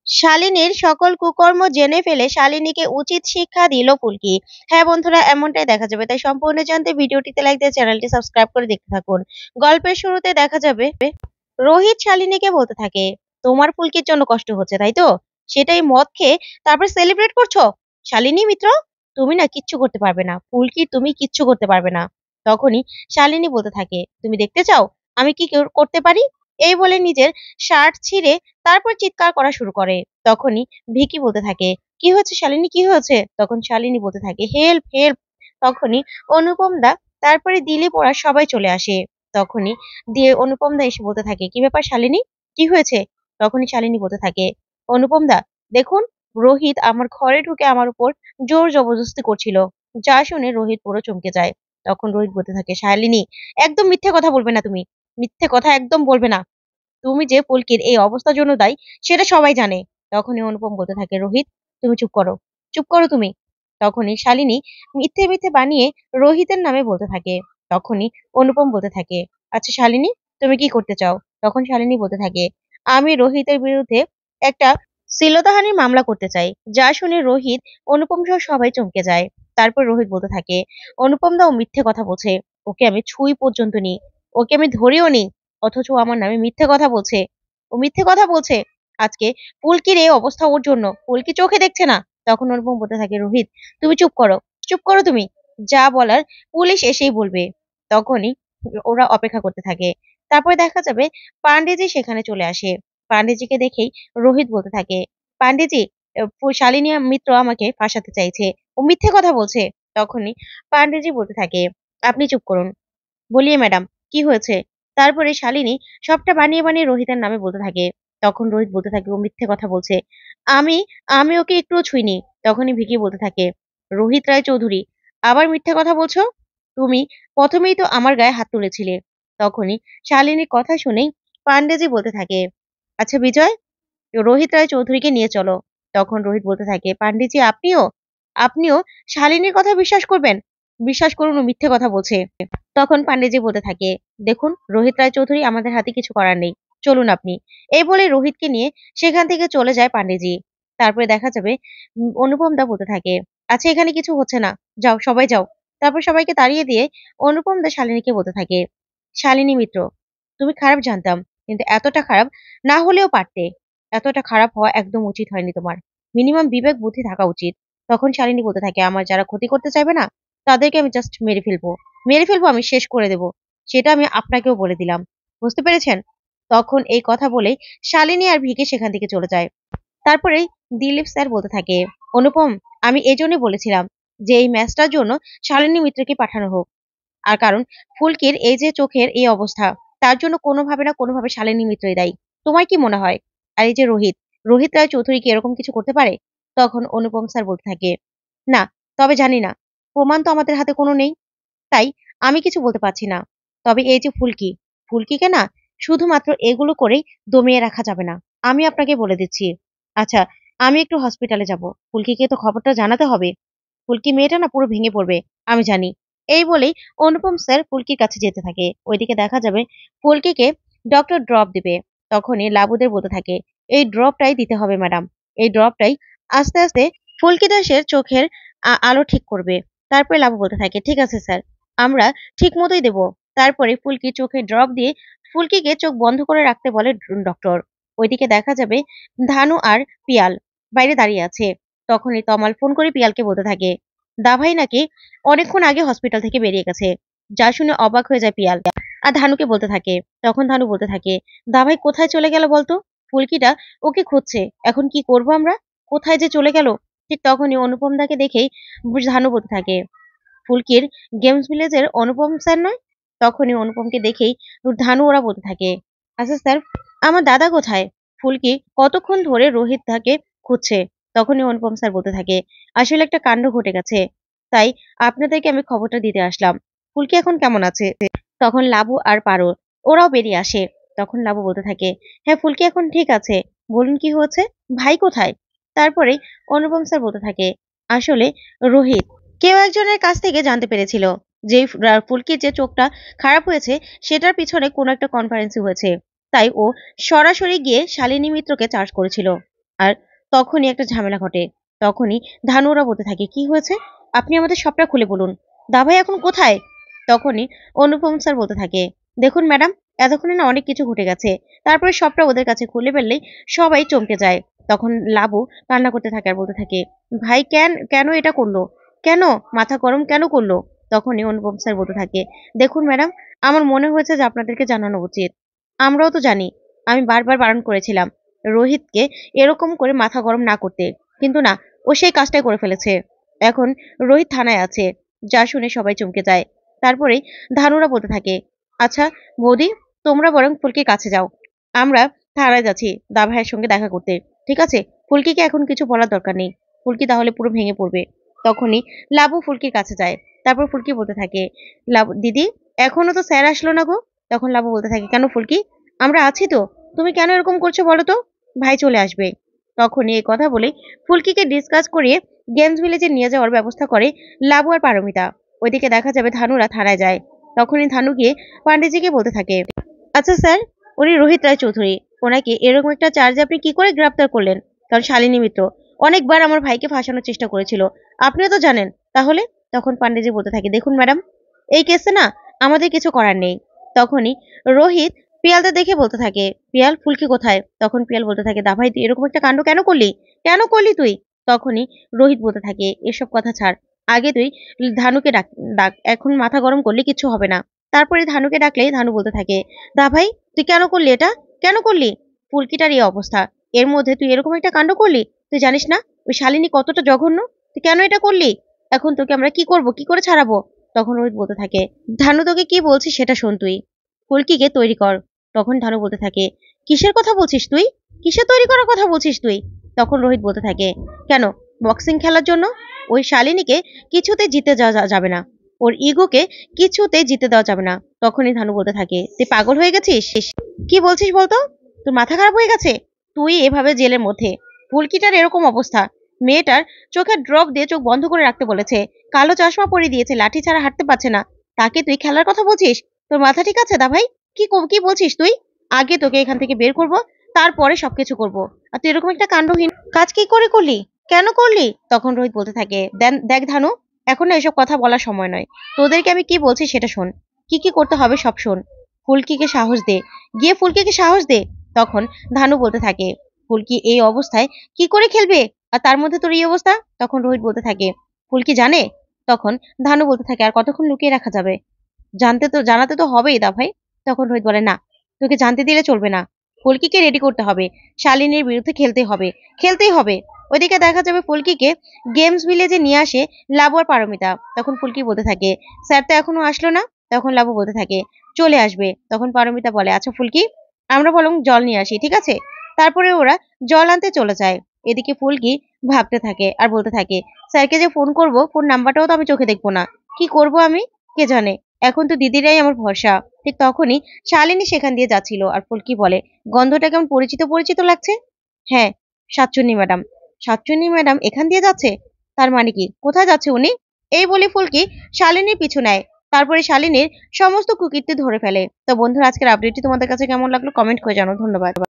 শালিনীর সকল কুকর্ম জেনে ফেলে শালিনীকে উচিত শিক্ষা দিল ফুলকি। হ্যাঁ বন্ধুরা, এমনটাই দেখা যাবে। তাই সম্পূর্ণ জানতে ভিডিওটিতে লাইক দিয়ে চ্যানেলটি সাবস্ক্রাইব করে দেখতে থাকুন। গল্পের শুরুতে দেখা যাবে রোহিত শালিনীকে বলতে থাকে, তোমার ফুলকির জন্য কষ্ট হচ্ছে তাই তো? সেটাই মদ খেয়ে তারপর সেলিব্রেট করছো? শালিনী মিত্র, তুমি না কিচ্ছু করতে পারবে না। ফুলকি, তুমি কিচ্ছু করতে পারবে না। তখনই শালিনী বলতে থাকে, তুমি দেখতে চাও আমি কি করতে পারি? এই বলে নিজের শার্ট ছিঁড়ে তারপর চিৎকার করা শুরু করে। তখনই ভিকি বলতে থাকে, কি হয়েছে শালিনী, কি হয়েছে? তখন শালিনী বলতে থাকে, হেল্প হেল্প। তখনই অনুপম দা, তারপরে দিলীপ, ওরা সবাই চলে আসে। তখনই দিয়ে অনুপম দা এসে বলতে থাকে, কি ব্যাপার শালিনী, কি হয়েছে? তখনই শালিনী বলতে থাকে, অনুপম দা দেখুন, রোহিত আমার ঘরে ঢুকে আমার উপর জোর জবরদস্তি করছিল। যা শুনে রোহিত পুরো চমকে যায়। তখন রোহিত বলতে থাকে, শালিনী একদম মিথ্যে কথা বলবে না তুমি। মিথ্যে কথা একদম বলবে না। তুমি যে ফুলকির এই অবস্থার জন্য দায়ী সেটা সবাই জানে। তখনই অনুপম বলতে থাকে, রোহিত তুমি চুপ করো, চুপ করো তুমি। তখনই শালিনী মিথ্যে মিথ্যে বানিয়ে রোহিতের নামে বলতে থাকে। তখনই অনুপম বলতে থাকে, আচ্ছা শালিনী, তুমি কি করতে চাও? তখন শালিনী বলতে থাকে, আমি রোহিতের বিরুদ্ধে একটা শ্লীলতাহানির মামলা করতে চাই। যা শুনে রোহিত, অনুপম সহ সবাই চমকে যায়। তারপর রোহিত বলতে থাকে, অনুপম দাও মিথ্যে কথা বলছে। ওকে আমি ছুঁই পর্যন্ত নি, ওকে আমি ধরেও নি, অথচ ও আমার নামে মিথ্যে কথা বলছে। ও মিথ্যে কথা বলছে। আজকে ফুলকির এই অবস্থা ওর জন্য, ফুলকি চোখে দেখছে না। তখন অনুপম বলতে থাকে, রোহিত তুমি চুপ করো, চুপ করো তুমি। যা বলার পুলিশ এসেই বলবে। তখনই ওরা অপেক্ষা করতে থাকে। তারপরে দেখা যাবে পান্ডেজি সেখানে চলে আসে। পান্ডেজিকে দেখেই রোহিত বলতে থাকে, পান্ডেজি, শালিনী মিত্র আমাকে ফাঁসাতে চাইছে, ও মিথ্যে কথা বলছে। তখনই পান্ডেজি বলতে থাকে, আপনি চুপ করুন, বলিয়ে ম্যাডাম কি হয়েছে? তারপরে শালিনী সবটা বানিয়ে বানিয়ে রোহিতের নামে বলতে থাকে। তখন রোহিত বলতে থাকে, ও মিথ্যে কথা বলছে, আমি আমি ওকে একটুও ছুঁইনি। তখনই ভিকি বলতে থাকে, রোহিত রায় চৌধুরী আবার মিথ্যে কথা বলছো? তুমি প্রথমেই তো আমার গায়ে হাত তুলেছিলে। তখনই শালিনীর কথা শুনেই পান্ডেজি বলতে থাকে, আচ্ছা বিজয়, রোহিত রায় চৌধুরীকে নিয়ে চলো। তখন রোহিত বলতে থাকে, পান্ডেজি আপনিও, আপনিও শালিনীর কথা বিশ্বাস করবেন? বিশ্বাস করুন, ও মিথ্যে কথা বলছে। তখন পান্ডেজি বলতে থাকে, দেখুন রোহিত রায় চৌধুরী, আমাদের হাতে কিছু করার নেই, চলুন আপনি। এই বলে রোহিতকে নিয়ে সেখান থেকে চলে যায় পান্ডেজি। তারপরে দেখা যাবে অনুপম দা বলতে থাকে, আচ্ছা এখানে কিছু হচ্ছে না, যাও সবাই যাও। তারপর সবাইকে তাড়িয়ে দিয়ে অনুপম দা শালিনীকে বলতে থাকে, শালিনী মিত্র, তুমি খারাপ জানতাম, কিন্তু এতটা খারাপ না হলেও পারতে। এতটা খারাপ হওয়া একদম উচিত হয়নি তোমার। মিনিমাম বিবেক বুদ্ধি থাকা উচিত। তখন শালিনী বলতে থাকে, আমার যারা ক্ষতি করতে চাইবে না তাদেরকে আমি জাস্ট মেরে ফেলবো, মেরে ফেলবো, আমি শেষ করে দেব। সেটা আমি আপনাকেও বলে দিলাম, বুঝতে পেরেছেন? তখন এই কথা বলে শালিনী আর ভিকি সেখান থেকে চলে যায়। তারপরে দিলীপ স্যার বলতে থাকে, অনুপম, আমি এজন্যই বলেছিলাম যে এই ম্যাচটার জন্য শালিনী মিত্রকে পাঠানো হোক। আর কারণ ফুলকির এই যে চোখের এই অবস্থা, তার জন্য কোনোভাবে না কোনোভাবে শালিনী মিত্রই দায়ী। তোমার কি মনে হয়? আর এই যে রোহিত, রোহিত রায় চৌধুরী কি এরকম কিছু করতে পারে? তখন অনুপম স্যার বলতে থাকে, না, তবে জানি না, প্রমাণ তো আমাদের হাতে কোনো নেই, তাই আমি কিছু বলতে পারছি না। তবে এই যে ফুলকি, ফুলকিকে না শুধুমাত্র এগুলো করেই দমিয়ে রাখা যাবে না। আমি আপনাকে বলে দিচ্ছি। আচ্ছা, আমি একটু হসপিটালে যাব, ফুলকিকে তো খবরটা জানাতে হবে। ফুলকি মেয়েটা না পুরো ভেঙে পড়বে, আমি জানি। এই বলেই অনুপম স্যার ফুলকির কাছে যেতে থাকে। ওইদিকে দেখা যাবে ফুলকিকে ডক্টর ড্রপ দিবে। তখনই লাবুদের বলতে থাকে, এই ড্রপটাই দিতে হবে ম্যাডাম। এই ড্রপটাই আস্তে আস্তে ফুলকি দাসের চোখের আলো ঠিক করবে। তারপরে লাবু বলতে থাকে, ঠিক আছে স্যার, আমরা ঠিক মতোই দেবো। তারপরে ফুলকি চোখে ড্রপ দিয়ে ফুলকিকে চোখ বন্ধ করে রাখতে বলে ডক্টর। ওইদিকে দেখা যাবে ধানু আর পিয়াল বাইরে দাঁড়িয়ে আছে। তখনই তমাল ফোন করে পিয়ালকে বলতে থাকে, দাভাই নাকি অনেকক্ষণ আগে হসপিটাল থেকে বেরিয়ে গেছে। যা শুনে অবাক হয়ে যায় পিয়াল আর ধানুকে বলতে থাকে। তখন ধানু বলতে থাকে, দাভাই কোথায় চলে গেল বলতো? ফুলকিটা ওকে খুঁজছে, এখন কি করব আমরা? কোথায় যে চলে গেল? ঠিক তখনই অনুপম দাকে দেখেই ধানু বলতে থাকে, ফুলকির গেমস ভিলেজের অনুপম স্যার নয়? তখনই অনুপমকে দেখেই ধানু ওরা বলতে থাকে, আচ্ছা স্যার, আমার দাদা কোথায়? ফুলকি কতক্ষণ ধরে রোহিত তাকে খুঁজছে। তখনই অনুপম স্যার বলতে থাকে, আসলে একটা কাণ্ড ঘটে গেছে, তাই আপনাদেরকে আমি খবরটা দিতে আসলাম। ফুলকি এখন কেমন আছে? তখন লাবু আর পারো ওরাও বেরিয়ে আসে। তখন লাবু বলতে থাকে, হ্যাঁ ফুলকি এখন ঠিক আছে, বলুন কি হয়েছে, ভাই কোথায়? তারপরে অনুপম স্যার বলতে থাকে, আসলে রোহিত কেউ একজনের কাছ থেকে জানতে পেরেছিল যে ফুলকির যে চোখটা খারাপ হয়েছে সেটার পিছনে কোনো একটা কনফারেন্সি হয়েছে। তাই ও সরাসরি গিয়ে শালিনী মিত্রকে চার্জ করেছিল। আর তখনই একটা ঝামেলা ঘটে। তখনই ধানু ওরা বলতে থাকে, কি হয়েছে? আপনি আমাদের সবটা খুলে বলুন। দাভাই এখন কোথায়? তখনই অনুপম স্যার বলতে থাকে, দেখুন ম্যাডাম, এতক্ষণে না অনেক কিছু ঘটে গেছে। তারপরে সবটা ওদের কাছে খুলে ফেললেই সবাই চমকে যায়। তখন লাবু কান্না করতে থাকে আর বলতে থাকে, ভাই কেন এটা করলো? কেন? মাথা গরম কেন করলো? তখনই অনুপম স্যার বলতে থাকে, দেখুন ম্যাডাম, আমার মনে হয়েছে যে আপনাদেরকে জানানো উচিত। আমরাও তো জানি। আমি বারবার বারণ করেছিলাম রোহিতকে এরকম করে মাথা গরম না করতে, কিন্তু না, ও সেই কাজটাই করে ফেলেছে। এখন রোহিত থানায় আছে। যা শুনে সবাই চমকে যায়। তারপরেই ধানুরা বলতে থাকে, আচ্ছা বৌদি, তোমরা বরং ফুলকির কাছে যাও, আমরা থানায় যাচ্ছি দা ভাইয়ের সঙ্গে দেখা করতে। ঠিক আছে? ফুলকিকে এখন কিছু বলার দরকার নেই। ফুলকি তাহলে পুরো ভেঙে পড়বে। তখনই লাবু ফুলকির কাছে যায়। তারপর ফুলকি বলতে থাকে, লাবু দিদি, এখনো তো স্যার আসলো না গো। তখন লাবু বলতে থাকে, কেন ফুলকি, আমরা আছি তো, তুমি কেন এরকম করছো বলো তো? ভাই চলে আসবে। তখনই এই কথা বলে ফুলকিকে ডিসকাস করিয়ে গেমস ভিলেজে নিয়ে যাওয়ার ব্যবস্থা করে লাবু আর পারমিতা। ওইদিকে দেখা যাবে ধানুরা থানায় যায়। তখনই ধানু গিয়ে পান্ডেজিকে বলতে থাকে, আচ্ছা স্যার, উনি রোহিত রায় চৌধুরী, ওনাকে এরকম একটা চার্জে আপনি কি করে গ্রেপ্তার করলেন? কারণ শালিনী মিত্র অনেকবার আমার ভাইকে ফাঁসানোর চেষ্টা করেছিল, আপনিও তো জানেন। তাহলে? তখন পান্ডেজি বলতে থাকে, দেখুন ম্যাডাম, এই কেসে না আমাদের কিছু করার নেই। তখনই রোহিত পিয়ালকে দেখে বলতে থাকে, পিয়াল, ফুলকি কোথায়? তখন পিয়াল বলতে থাকে, দা ভাই তুই এরকম একটা কাণ্ড কেন করলি? কেন করলি তুই? তখনই রোহিত বলতে থাকে, এসব কথা ছাড়, আগে তুই ধানুকে ডাক ডাক, এখন মাথা গরম করলে কিছু হবে না। তারপরে ধানুকে ডাকলে ধানু বলতে থাকে, দা ভাই তুই কেন করলি এটা? কেন করলি? ফুলকিটার এই অবস্থা, এর মধ্যে তুই এরকম একটা কাণ্ড করলি? তুই জানিস না ওই শালিনী কতটা জঘন্য? তুই কেন এটা করলি? এখন তোকে আমরা কি করব, কি করে ছাড়াবো? তখন রোহিত বলতে থাকে, ধানু তোকে কি বলছি সেটা শোন তুই, ফুলকিকে তৈরি কর। তখন ধানু বলতে থাকে, কিসের কথা বলছিস তুই? কিসের তৈরি করার কথা বলছিস তুই? তখন রোহিত বলতে থাকে, কেন, বক্সিং খেলার জন্য? ওই শালিনীকে কিছুতে জিতে যাবে না, ওর ইগোকে কিছুতে জিতে দেওয়া যাবে না। তখনই ধানু বলতে থাকে, তুই পাগল হয়ে গেছিস? কি বলছিস বলতো? তোর মাথা খারাপ হয়ে গেছে? তুই এভাবে জেলের মধ্যে, ফুলকিটার এরকম অবস্থা, মেয়েটার চোখে ড্রপ দিয়ে চোখ বন্ধ করে রাখতে বলেছে, কালো চশমা পরিয়ে দিয়েছে, লাঠি ছাড়া হাঁটতে পারছে না, তাকে তুই খেলার কথা বলছিস? তোর মাথা ঠিক আছে দা ভাই? কি বলছিস তুই? আগে তোকে এখান থেকে বের করব, তারপরে সবকিছু করব। আর তুই এরকম একটা কাণ্ডহীন কাজ কি করে করলি? কেন করলি? তখন রোহিত বলতে থাকে, দেখ ধানু, এখন না এসব কথা বলার সময় নয়। তোদেরকে আমি কি বলছি সেটা শোন, কি করতে হবে সব শোন। ফুলকিকে সাহস দে, গিয়ে ফুলকিকে সাহস দে। তখন ধানু বলতে থাকে, ফুলকি এই অবস্থায় কি করে খেলবে, আর তার মধ্যে তোর এই অবস্থা? তখন রোহিত বলতে থাকে, ফুলকি জানে? তখন ধানু বলতে থাকে, আর কতক্ষণ লুকিয়ে রাখা যাবে? জানাতে তো হবেই দা ভাই। তখন রোহিত বলে, না, তোকে জানতে দিলে চলবে না, ফুলকিকে রেডি করতে হবে, শালিনীর বিরুদ্ধে খেলতেই হবে। ওইদিকে দেখা যাবে ফুলকিকে গেমস ভিলেজে নিয়ে আসে লাবু আর পারমিতা। তখন ফুলকি বলতে থাকে, স্যার তো এখনো আসলো না। তখন লাবু বলতে থাকে, চলে আসবে। তখন পারমিতা বলে, আচ্ছা ফুলকি, আমরা বরং জল নিয়ে আসি, ঠিক আছে? তারপরে ওরা জল আনতে চলে যায়। এদিকে ফুলকি ভাবতে থাকে আর বলতে থাকে, স্যারকে যে ফোন করব, ফোন নাম্বারটাও তো আমি চোখে দেখবো না, কি করব আমি, কে জানে। এখন তো দিদিরাই আমার ভরসা। ঠিক তখনই শালিনী সেখান দিয়ে যাচ্ছিল আর ফুলকি বলে, গন্ধটা কেমন পরিচিত পরিচিত লাগছে। হ্যাঁ, সাতচুন্নি ম্যাডাম, সাতচুন্নি ম্যাডাম এখান দিয়ে যাচ্ছে, তার মানে কি, কোথায় যাচ্ছে উনি? এই বলে ফুলকি শালিনীর পিছু নেয়। তারপরে শালিনীর সমস্ত কুকীর্তি ধরে ফেলে। তো বন্ধুরা, আজকের আপডেটটি তোমাদের কাছে কেমন লাগলো কমেন্ট করে জানাও। ধন্যবাদ।